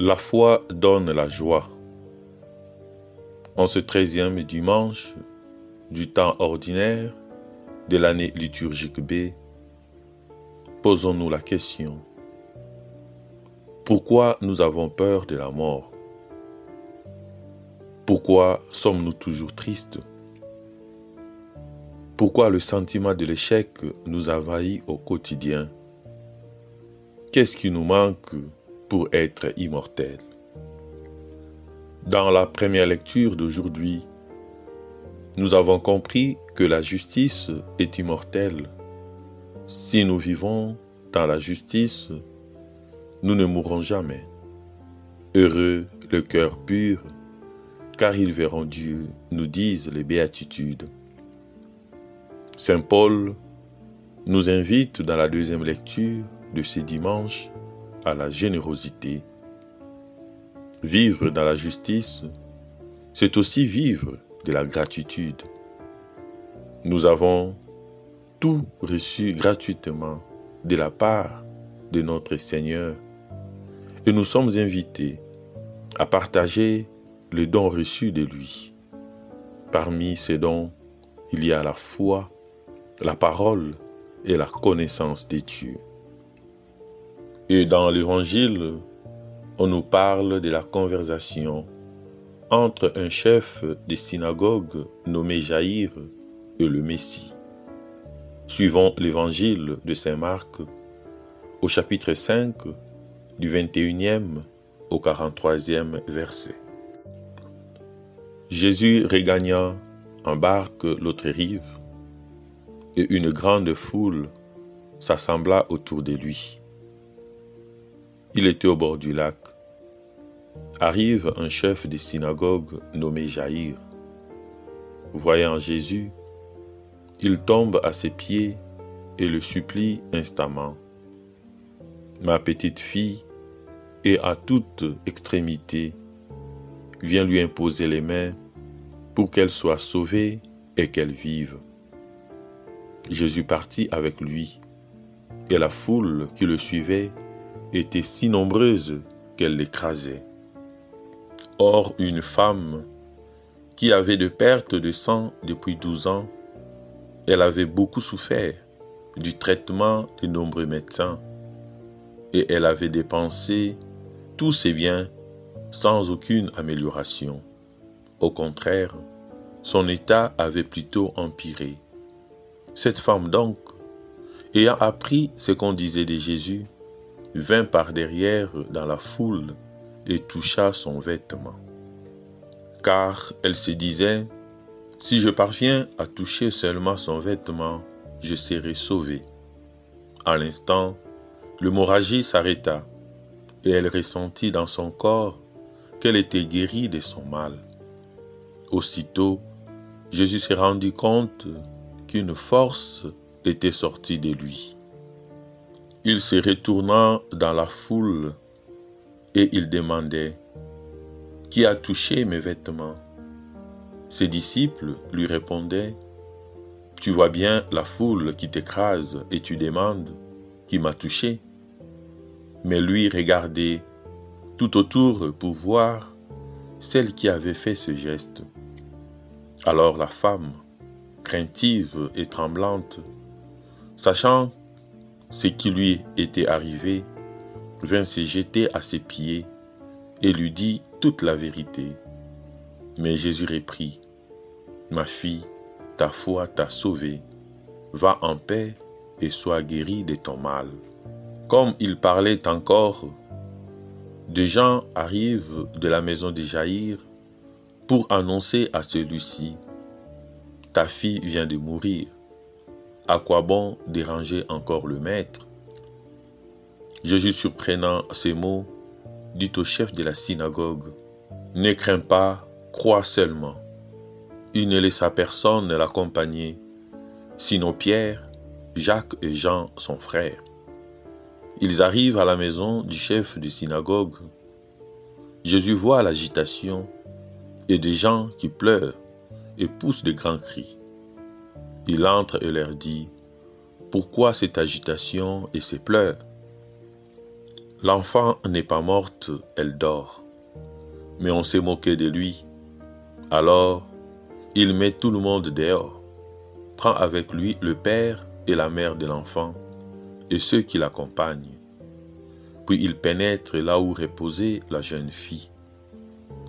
La foi donne la joie. En ce 13e dimanche du temps ordinaire de l'année liturgique B, posons-nous la question: pourquoi nous avons peur de la mort? Pourquoi sommes-nous toujours tristes? Pourquoi le sentiment de l'échec nous envahit au quotidien? Qu'est-ce qui nous manque pour être immortels? Dans la première lecture d'aujourd'hui, nous avons compris que la justice est immortelle. Si nous vivons dans la justice, nous ne mourrons jamais. Heureux le cœur pur, car ils verront Dieu, nous disent les béatitudes. Saint Paul nous invite dans la deuxième lecture de ce dimanche à la générosité. Vivre dans la justice, c'est aussi vivre de la gratitude. Nous avons tout reçu gratuitement de la part de notre Seigneur et nous sommes invités à partager les dons reçus de lui. Parmi ces dons, il y a la foi, la parole et la connaissance de Dieu. Et dans l'Évangile, on nous parle de la conversation entre un chef de synagogue nommé Jaïr et le Messie. Suivons l'Évangile de Saint Marc au chapitre 5 du 21e au 43e verset. Jésus regagna en barque l'autre rive et une grande foule s'assembla autour de lui. Il était au bord du lac. Arrive un chef de synagogue nommé Jaïr. Voyant Jésus, il tombe à ses pieds et le supplie instamment. Ma petite fille est à toute extrémité. Viens lui imposer les mains pour qu'elle soit sauvée et qu'elle vive. Jésus partit avec lui, et la foule qui le suivait était si nombreuse qu'elle l'écrasait. Or, une femme qui avait de perte de sang depuis 12 ans, elle avait beaucoup souffert du traitement de nombreux médecins, et elle avait dépensé tous ses biens sans aucune amélioration. Au contraire, son état avait plutôt empiré. Cette femme donc, ayant appris ce qu'on disait de Jésus, vint par derrière dans la foule et toucha son vêtement. Car elle se disait, si je parviens à toucher seulement son vêtement, je serai sauvée. À l'instant, l'hémorragie s'arrêta et elle ressentit dans son corps qu'elle était guérie de son mal. Aussitôt, Jésus s'est rendu compte qu'une force était sortie de lui. Il se retourna dans la foule et il demandait « Qui a touché mes vêtements ?» Ses disciples lui répondaient « Tu vois bien la foule qui t'écrase et tu demandes « Qui m'a touché ?» Mais lui regardait tout autour pour voir celle qui avait fait ce geste. Alors la femme, craintive et tremblante, sachant ce qui lui était arrivé, vint se jeter à ses pieds et lui dit toute la vérité. Mais Jésus reprit, « Ma fille, ta foi t'a sauvée. Va en paix et sois guérie de ton mal. » Comme il parlait encore, des gens arrivent de la maison de Jaïr pour annoncer à celui-ci, « Ta fille vient de mourir. À quoi bon déranger encore le maître ?» Jésus, surprenant ces mots, dit au chef de la synagogue, « Ne crains pas, crois seulement. » Il ne laissa personne l'accompagner, sinon Pierre, Jacques et Jean, son frère. Ils arrivent à la maison du chef de synagogue. Jésus voit l'agitation et des gens qui pleurent et poussent de grands cris. Il entre et leur dit, « Pourquoi cette agitation et ces pleurs ?» L'enfant n'est pas morte, elle dort. Mais on s'est moqué de lui. Alors, il met tout le monde dehors, prend avec lui le père et la mère de l'enfant et ceux qui l'accompagnent. Puis il pénètre là où reposait la jeune fille.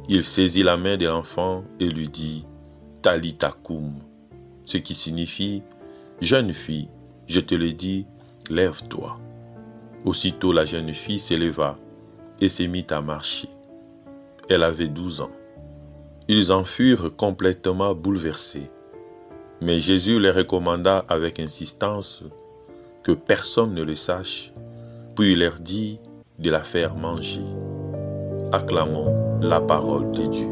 Il saisit la main de l'enfant et lui dit « Talita koum », ce qui signifie « Jeune fille, je te le dis, lève-toi ». Aussitôt la jeune fille s'éleva et se mit à marcher. Elle avait 12 ans. Ils en furent complètement bouleversés. Mais Jésus leur recommanda avec insistance que personne ne le sache, puis il leur dit de la faire manger. Acclamons la parole de Dieu.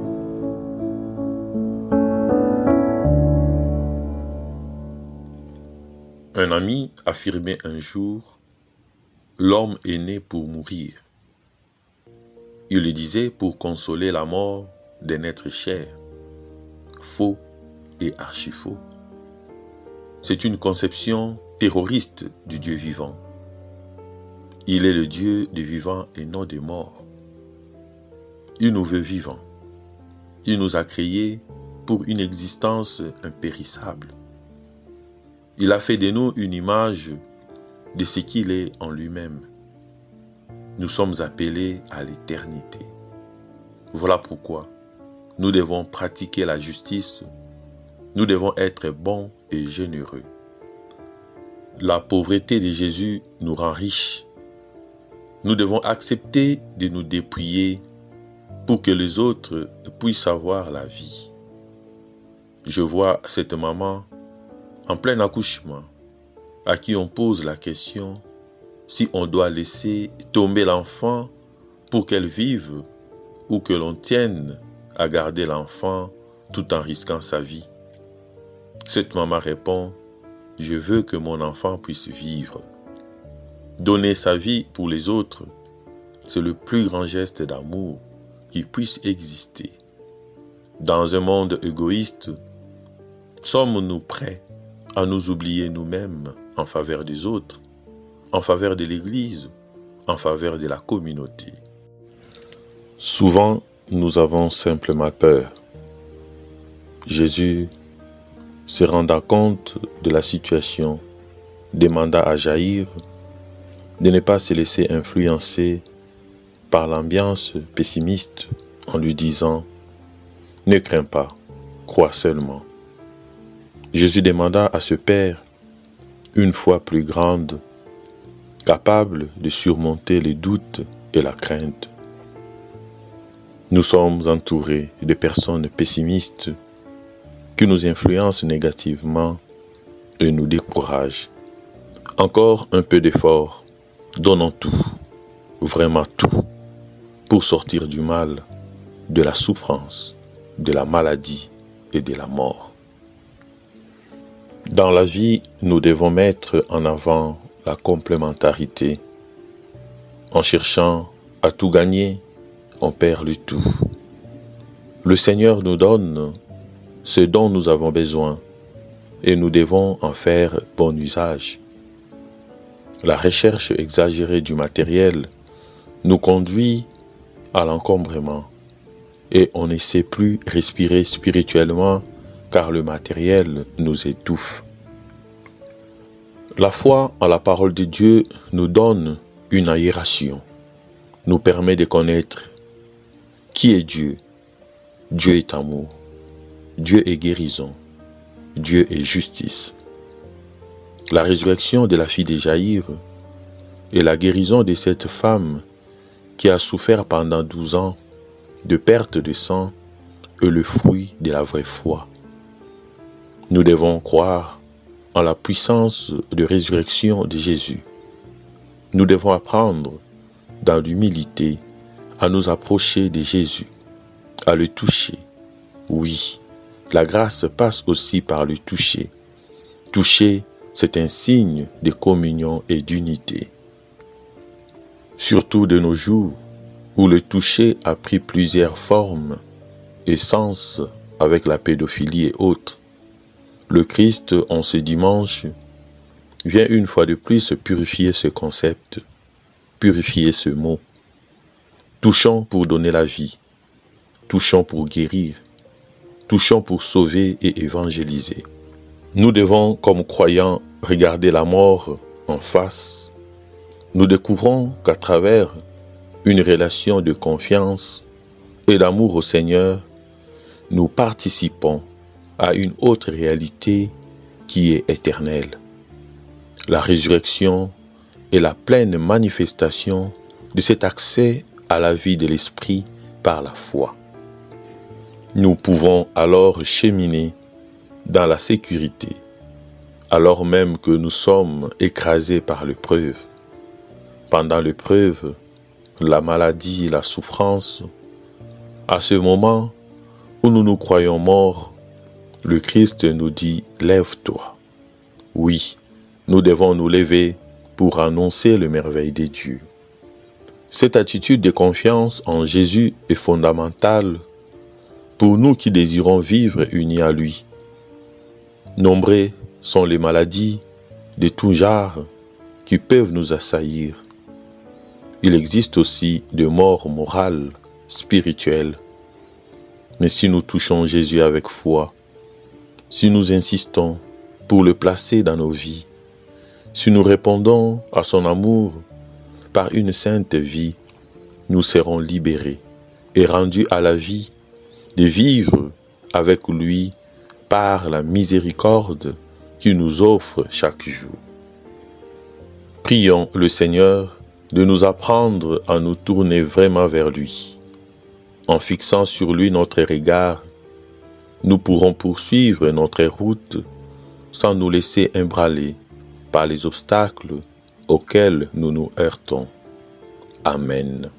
Un ami affirmait un jour « L'homme est né pour mourir ». Il le disait pour consoler la mort d'un être cher, faux et archi-faux. C'est une conception terroriste du Dieu vivant. Il est le Dieu des vivants et non des morts. Il nous veut vivants. Il nous a créés pour une existence impérissable. Il a fait de nous une image de ce qu'il est en lui-même. Nous sommes appelés à l'éternité. Voilà pourquoi nous devons pratiquer la justice. Nous devons être bons et généreux. La pauvreté de Jésus nous rend riches. Nous devons accepter de nous dépouiller pour que les autres puissent avoir la vie. Je vois cette maman en plein accouchement à qui on pose la question si on doit laisser tomber l'enfant pour qu'elle vive ou que l'on tienne à garder l'enfant tout en risquant sa vie. Cette maman répond « Je veux que mon enfant puisse vivre ». Donner sa vie pour les autres, c'est le plus grand geste d'amour qui puisse exister. Dans un monde égoïste, sommes-nous prêts à nous oublier nous-mêmes en faveur des autres, en faveur de l'Église, en faveur de la communauté? Souvent, nous avons simplement peur. Jésus, se rendant compte de la situation, demanda à Jaïr de ne pas se laisser influencer par l'ambiance pessimiste en lui disant « Ne crains pas, crois seulement ». Jésus demanda à ce Père une foi plus grande, capable de surmonter les doutes et la crainte. Nous sommes entourés de personnes pessimistes qui nous influencent négativement et nous découragent. Encore un peu d'effort, donnons tout, vraiment tout, pour sortir du mal, de la souffrance, de la maladie et de la mort. Dans la vie, nous devons mettre en avant la complémentarité. En cherchant à tout gagner, on perd le tout. Le Seigneur nous donne ce dont nous avons besoin et nous devons en faire bon usage. La recherche exagérée du matériel nous conduit à l'encombrement et on ne sait plus respirer spirituellement car le matériel nous étouffe. La foi en la parole de Dieu nous donne une aération, nous permet de connaître qui est Dieu. Dieu est amour, Dieu est guérison, Dieu est justice. La résurrection de la fille de Jaïr et la guérison de cette femme qui a souffert pendant 12 ans de perte de sang est le fruit de la vraie foi. Nous devons croire en la puissance de résurrection de Jésus. Nous devons apprendre dans l'humilité à nous approcher de Jésus, à le toucher. Oui, la grâce passe aussi par le toucher. Toucher, c'est un signe de communion et d'unité. Surtout de nos jours, où le toucher a pris plusieurs formes et sens avec la pédophilie et autres, le Christ, en ce dimanche, vient une fois de plus purifier ce concept. purifier ce mot. Touchant pour donner la vie, touchant pour guérir, touchant pour sauver et évangéliser. Nous devons, comme croyants, regarder la mort en face. Nous découvrons qu'à travers une relation de confiance et d'amour au Seigneur, nous participons à une autre réalité qui est éternelle. La résurrection est la pleine manifestation de cet accès à la vie de l'Esprit par la foi. Nous pouvons alors cheminer dans la sécurité, alors même que nous sommes écrasés par l'épreuve. Pendant l'épreuve, la maladie, la souffrance, à ce moment où nous nous croyons morts, le Christ nous dit « Lève-toi ». Oui, nous devons nous lever pour annoncer les merveilles de Dieu. Cette attitude de confiance en Jésus est fondamentale pour nous qui désirons vivre unis à lui. Nombreux sont les maladies de tout genre qui peuvent nous assaillir. Il existe aussi des morts morales, spirituelles. Mais si nous touchons Jésus avec foi, si nous insistons pour le placer dans nos vies, si nous répondons à son amour par une sainte vie, nous serons libérés et rendus à la vie de vivre avec lui par la miséricorde qu'il nous offre chaque jour. Prions le Seigneur de nous apprendre à nous tourner vraiment vers lui. En fixant sur lui notre regard, nous pourrons poursuivre notre route sans nous laisser ébranler par les obstacles auxquels nous nous heurtons. Amen.